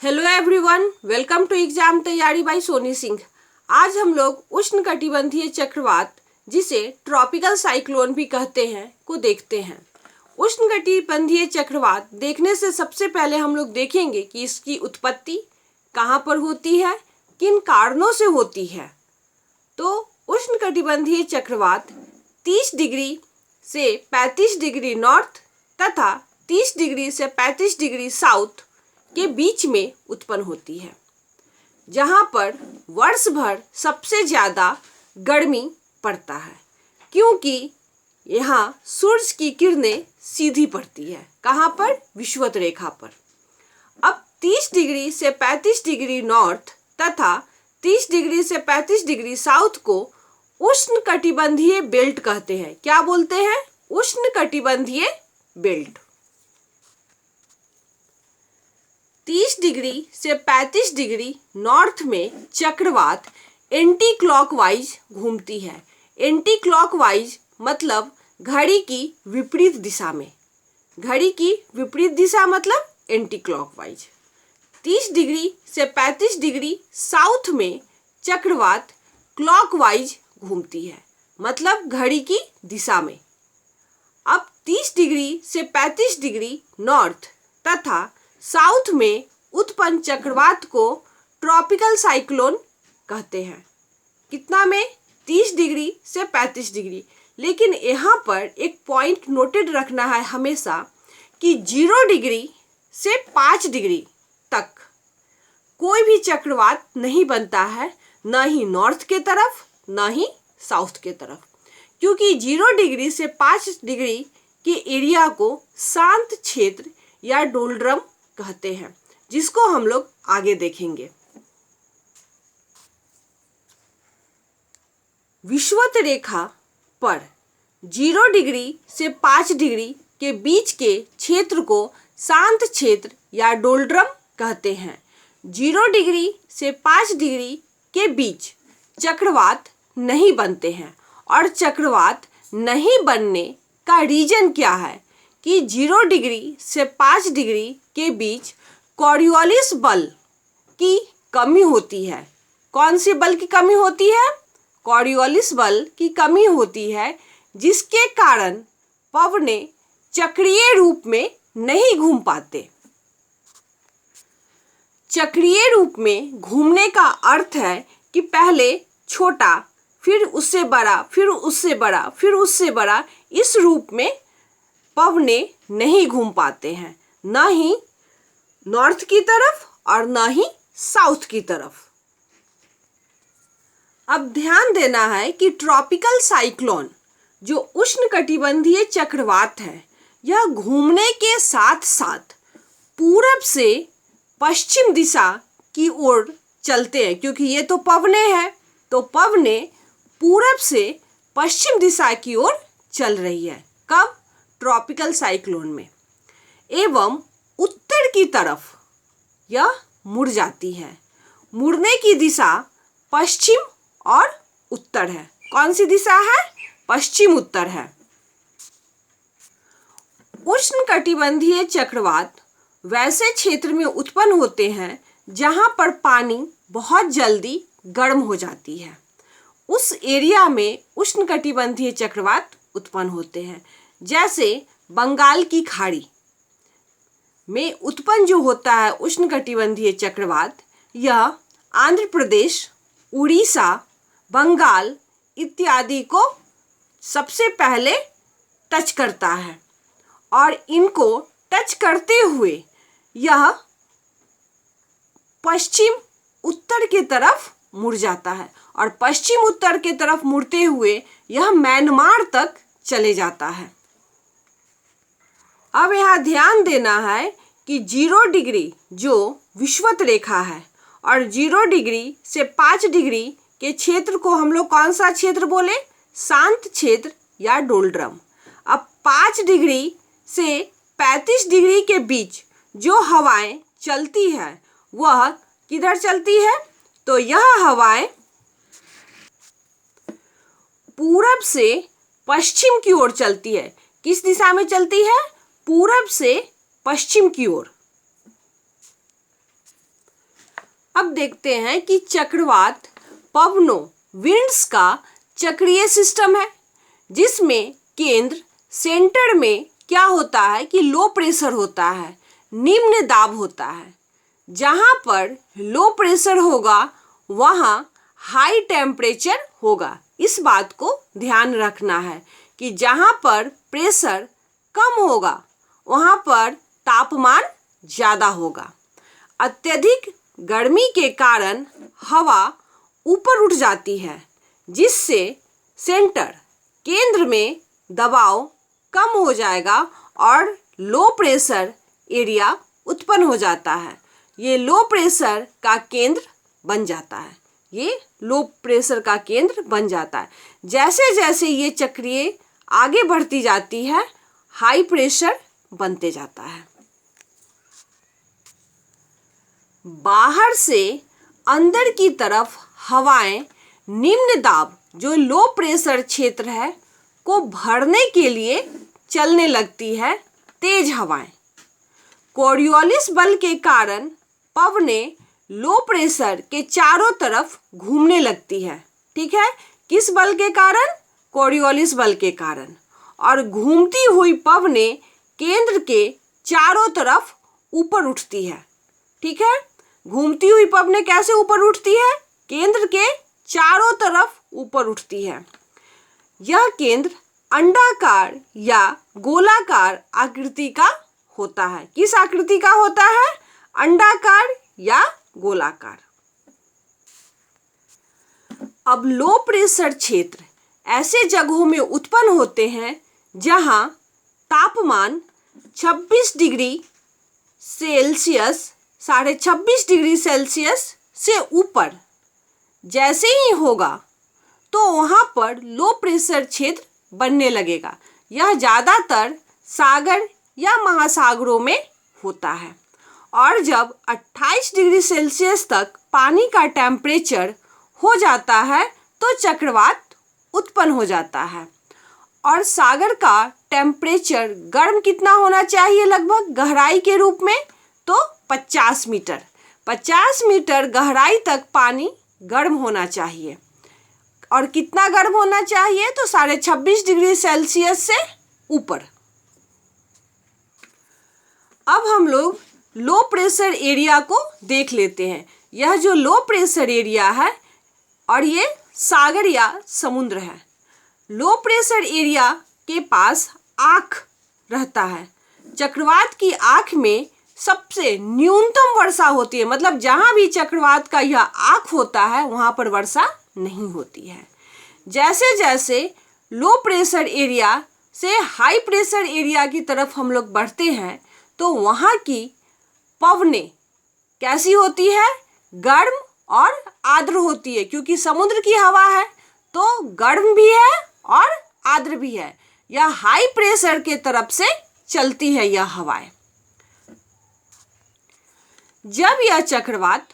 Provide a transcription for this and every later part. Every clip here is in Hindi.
Hello everyone, welcome to exam तैयारी बाय सोनी सिंह। आज हम लोग उष्णकटिबंधीय चक्रवात, जिसे ट्रॉपिकल साइक्लोन भी कहते हैं, को देखते हैं। उष्णकटिबंधीय चक्रवात देखने से सबसे पहले हम लोग देखेंगे कि इसकी उत्पत्ति कहाँ पर होती है, किन कारणों से होती है। तो उष्णकटिबंधीय चक्रवात 30 डिग्री से 35 डिग्री नॉर्थ तथा 30 डिग्री से 35 डिग्री साउथ के बीच में उत्पन्न होती है, जहाँ पर वर्ष भर सबसे ज़्यादा गर्मी पड़ता है, क्योंकि यहाँ सूरज की किरणें सीधी पड़ती है। कहाँ पर? विषुवत रेखा पर। अब 30 डिग्री से 35 डिग्री नॉर्थ तथा 30 डिग्री से 35 डिग्री साउथ को उष्णकटिबंधीय बेल्ट कहते हैं। क्या बोलते हैं? उष्णकटिबंधीय बेल्ट। 30 डिग्री से 35 डिग्री नॉर्थ में चक्रवात एंटी क्लॉकवाइज घूमती है। एंटी क्लॉकवाइज मतलब घड़ी की विपरीत दिशा में। घड़ी की विपरीत दिशा मतलब एंटी क्लॉकवाइज। 30 डिग्री से 35 डिग्री साउथ में चक्रवात क्लॉकवाइज घूमती है, मतलब घड़ी की दिशा में। अब 30 डिग्री से 35 डिग्री नॉर्थ तथा साउथ में उत्पन्न चक्रवात को ट्रॉपिकल साइक्लोन कहते हैं। कितना में? 30 डिग्री से 35 डिग्री। लेकिन यहाँ पर एक पॉइंट नोटेड रखना है हमेशा कि 0 डिग्री से 5 डिग्री तक कोई भी चक्रवात नहीं बनता है, न ही नॉर्थ के तरफ न ही साउथ के तरफ, क्योंकि 0 डिग्री से 5 डिग्री के एरिया को शांत क्षेत्र या डोलड्रम कहते हैं, जिसको हम लोग आगे देखेंगे। विषुवत रेखा पर 0 डिग्री से 5 डिग्री के बीच के क्षेत्र को शांत क्षेत्र या डोलड्रम कहते हैं। 0 डिग्री से 5 डिग्री के बीच चक्रवात नहीं बनते हैं, और चक्रवात नहीं बनने का रीजन क्या है कि 0 डिग्री से 5 डिग्री के बीच कॉरियोलिस बल की कमी होती है। कौन सी बल की कमी होती है? कॉरियोलिस बल की कमी होती है, जिसके कारण पवनें चक्रीय रूप में नहीं घूम पाते। चक्रीय रूप में घूमने का अर्थ है कि पहले छोटा, फिर उससे बड़ा, फिर उससे बड़ा, फिर उससे बड़ा, इस रूप में पवनें नहीं घूम पाते हैं, न ही नॉर्थ की तरफ और न ही साउथ की तरफ। अब ध्यान देना है कि ट्रॉपिकल साइक्लोन जो उष्णकटिबंधीय चक्रवात है, यह घूमने के साथ साथ पूरब से पश्चिम दिशा की ओर चलते हैं, क्योंकि ये तो पवनें हैं, तो पवनें पूरब से पश्चिम दिशा की ओर चल रही है। कब? ट्रॉपिकल साइक्लोन में। एवं उत्तर की तरफ यह मुड़ जाती है। मुड़ने की दिशा पश्चिम और उत्तर है। कौन सी दिशा है? पश्चिम उत्तर है। उष्णकटिबंधीय चक्रवात वैसे क्षेत्र में उत्पन्न होते हैं जहां पर पानी बहुत जल्दी गर्म हो जाती है। उस एरिया में उष्णकटिबंधीय चक्रवात उत्पन्न होते हैं। जैसे बंगाल की खाड़ी में उत्पन्न जो होता है उष्णकटिबंधीय चक्रवात, यह आंध्र प्रदेश, उड़ीसा, बंगाल इत्यादि को सबसे पहले टच करता है, और इनको टच करते हुए यह पश्चिम उत्तर की तरफ मुड़ जाता है, और पश्चिम उत्तर की तरफ मुड़ते हुए यह म्यांमार तक चले जाता है। अब यहाँ ध्यान देना है कि 0 डिग्री जो विषुवत रेखा है, और 0 डिग्री से 5 डिग्री के क्षेत्र को हम लोग कौन सा क्षेत्र बोले? शांत क्षेत्र या डोलड्रम। अब 5 डिग्री से 35 डिग्री के बीच जो हवाएं चलती है, वह किधर चलती है? तो यह हवाएं पूरब से पश्चिम की ओर चलती है। किस दिशा में चलती है? पूरब से पश्चिम की ओर। अब देखते हैं कि चक्रवात पवनों विंड्स का चक्रीय सिस्टम है, जिसमें केंद्र सेंटर में क्या होता है कि लो प्रेशर होता है, निम्न दाब होता है। जहाँ पर लो प्रेशर होगा वहाँ हाई टेम्परेचर होगा। इस बात को ध्यान रखना है कि जहाँ पर प्रेशर कम होगा वहाँ पर तापमान ज़्यादा होगा। अत्यधिक गर्मी के कारण हवा ऊपर उठ जाती है, जिससे सेंटर केंद्र में दबाव कम हो जाएगा और लो प्रेशर एरिया उत्पन्न हो जाता है। ये लो प्रेशर का केंद्र बन जाता है। ये लो प्रेशर का केंद्र बन जाता है। जैसे जैसे ये चक्रीय आगे बढ़ती जाती है, हाई प्रेशर बनते जाता है। बाहर से अंदर की तरफ हवाएं निम्न दाब जो लो प्रेशर क्षेत्र है को भरने के लिए चलने लगती है तेज हवाएं। कोरियोलिस बल के कारण पवनें लो प्रेशर के चारों तरफ घूमने लगती है। ठीक है, किस बल के कारण? कोरियोलिस बल के कारण। और घूमती हुई पवनें केंद्र के चारों तरफ ऊपर उठती है। ठीक है, घूमती हुई पवनें कैसे ऊपर उठती है? केंद्र के चारों तरफ ऊपर उठती है। यह केंद्र अंडाकार या गोलाकार आकृति का होता है। किस आकृति का होता है? अंडाकार या गोलाकार। अब लो प्रेशर क्षेत्र ऐसे जगहों में उत्पन्न होते हैं जहां तापमान 26 डिग्री सेल्सियस 26.5 डिग्री सेल्सियस से ऊपर जैसे ही होगा तो वहाँ पर लो प्रेशर क्षेत्र बनने लगेगा। यह ज़्यादातर सागर या महासागरों में होता है। और जब 28 डिग्री सेल्सियस तक पानी का टेम्परेचर हो जाता है तो चक्रवात उत्पन्न हो जाता है। और सागर का टेम्परेचर गर्म कितना होना चाहिए? लगभग गहराई के रूप में तो 50 मीटर। 50 मीटर गहराई तक पानी गर्म होना चाहिए। और कितना गर्म होना चाहिए? तो 26.5 डिग्री सेल्सियस से ऊपर। अब हम लोग लो प्रेशर एरिया को देख लेते हैं। यह जो लो प्रेशर एरिया है और ये सागर या समुद्र है। लो प्रेशर एरिया के पास आँख रहता है। चक्रवात की आँख में सबसे न्यूनतम वर्षा होती है, मतलब जहाँ भी चक्रवात का यह आँख होता है वहाँ पर वर्षा नहीं होती है। जैसे जैसे लो प्रेशर एरिया से हाई प्रेशर एरिया की तरफ हम लोग बढ़ते हैं तो वहाँ की पवनें कैसी होती है? गर्म और आर्द्र होती है, क्योंकि समुद्र की हवा है तो गर्म भी है और आर्द्र भी है। यह हाई प्रेशर के तरफ से चलती है यह हवाएं। जब यह चक्रवात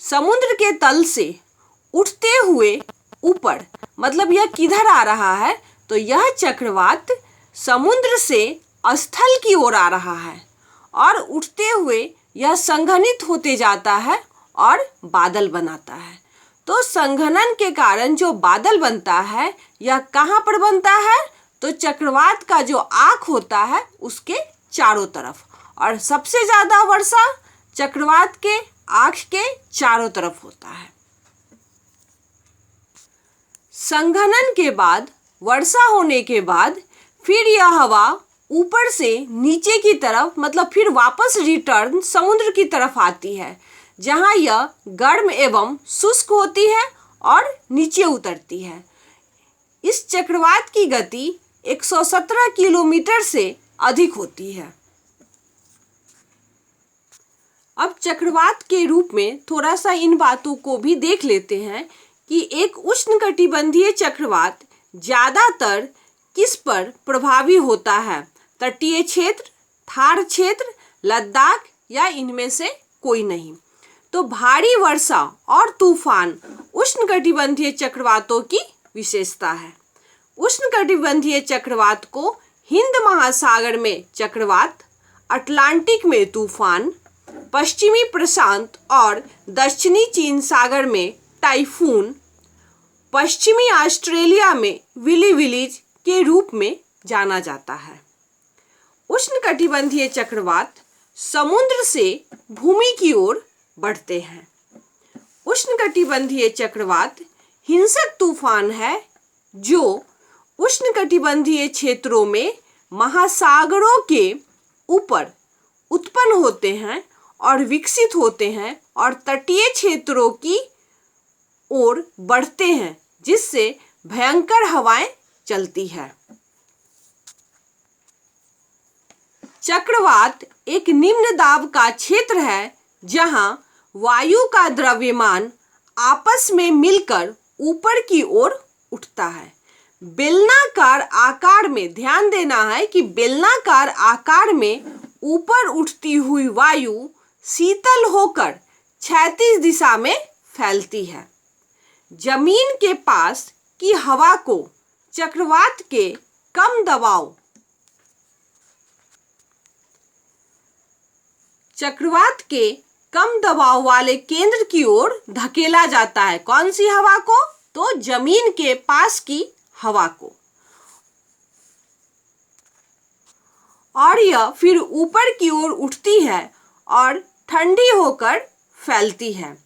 समुद्र के तल से उठते हुए ऊपर, मतलब यह किधर आ रहा है? तो यह चक्रवात समुद्र से स्थल की ओर आ रहा है और उठते हुए यह संघनित होते जाता है और बादल बनाता है। तो संघनन के कारण जो बादल बनता है यह कहाँ पर बनता है? तो चक्रवात का जो आँख होता है उसके चारों तरफ। और सबसे ज़्यादा वर्षा चक्रवात के आँख के चारों तरफ होता है। संघनन के बाद, वर्षा होने के बाद फिर यह हवा ऊपर से नीचे की तरफ, मतलब फिर वापस रिटर्न समुद्र की तरफ आती है, जहाँ यह गर्म एवं शुष्क होती है और नीचे उतरती है। इस चक्रवात की गति 117 किलोमीटर से अधिक होती है। अब चक्रवात के रूप में थोड़ा सा इन बातों को भी देख लेते हैं कि एक उष्णकटिबंधीय चक्रवात ज़्यादातर किस पर प्रभावी होता है? तटीय क्षेत्र, थार क्षेत्र, लद्दाख या इनमें से कोई नहीं। तो भारी वर्षा और तूफान उष्णकटिबंधीय चक्रवातों की विशेषता है। उष्णकटिबंधीय चक्रवात को हिंद महासागर में चक्रवात, अटलांटिक में तूफान, पश्चिमी प्रशांत और दक्षिणी चीन सागर में टाइफून, पश्चिमी ऑस्ट्रेलिया में विली विलीज के रूप में जाना जाता है। उष्णकटिबंधीय चक्रवात समुद्र से भूमि की ओर बढ़ते हैं। उष्णकटिबंधीय चक्रवात हिंसक तूफान है जो उष्णकटिबंधीय क्षेत्रों में महासागरों के ऊपर उत्पन्न होते हैं और विकसित होते हैं और तटीय क्षेत्रों की ओर बढ़ते हैं, जिससे भयंकर हवाएं चलती है। चक्रवात एक निम्न दाब का क्षेत्र है जहां वायु का द्रव्यमान आपस में मिलकर ऊपर की ओर उठता है। बेलनाकार आकार में, ध्यान देना है कि बेलनाकार आकार में ऊपर उठती हुई वायु शीतल होकर क्षैतिज दिशा में फैलती है। जमीन के पास की हवा को चक्रवात के कम दबाव वाले केंद्र की ओर धकेला जाता है। कौन सी हवा को? तो जमीन के पास की हवा को। और यह फिर ऊपर की ओर उठती है और ठंडी होकर फैलती है।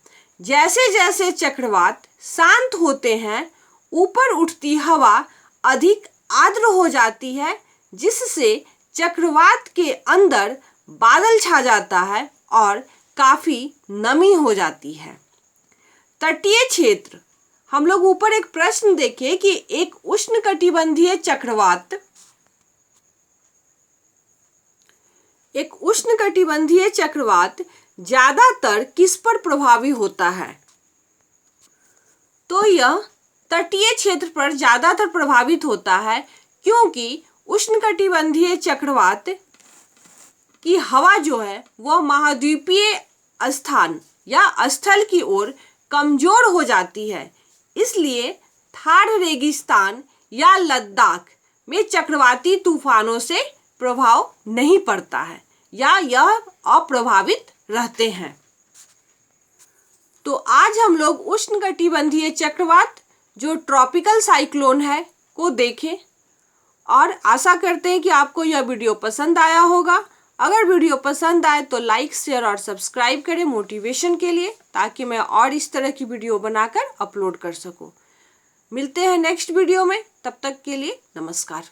जैसे जैसे चक्रवात शांत होते हैं, ऊपर उठती हवा अधिक आर्द्र हो जाती है, जिससे चक्रवात के अंदर बादल छा जाता है और काफी नमी हो जाती है। तटीय क्षेत्र, हम लोग ऊपर एक प्रश्न देखें कि एक उष्णकटिबंधीय चक्रवात ज्यादातर किस पर प्रभावी होता है? तो यह तटीय क्षेत्र पर ज्यादातर प्रभावित होता है, क्योंकि उष्णकटिबंधीय चक्रवात की हवा जो है वह महाद्वीपीय स्थान या स्थल की ओर कमजोर हो जाती है। इसलिए थार रेगिस्तान या लद्दाख में चक्रवाती तूफानों से प्रभाव नहीं पड़ता है या यह अप्रभावित रहते हैं। तो आज हम लोग उष्णकटिबंधीय चक्रवात जो ट्रॉपिकल साइक्लोन है को देखें और आशा करते हैं कि आपको यह वीडियो पसंद आया होगा। अगर वीडियो पसंद आए तो लाइक, शेयर और सब्सक्राइब करें मोटिवेशन के लिए, ताकि मैं और इस तरह की वीडियो बनाकर अपलोड कर सकूं। मिलते हैं नेक्स्ट वीडियो में, तब तक के लिए नमस्कार।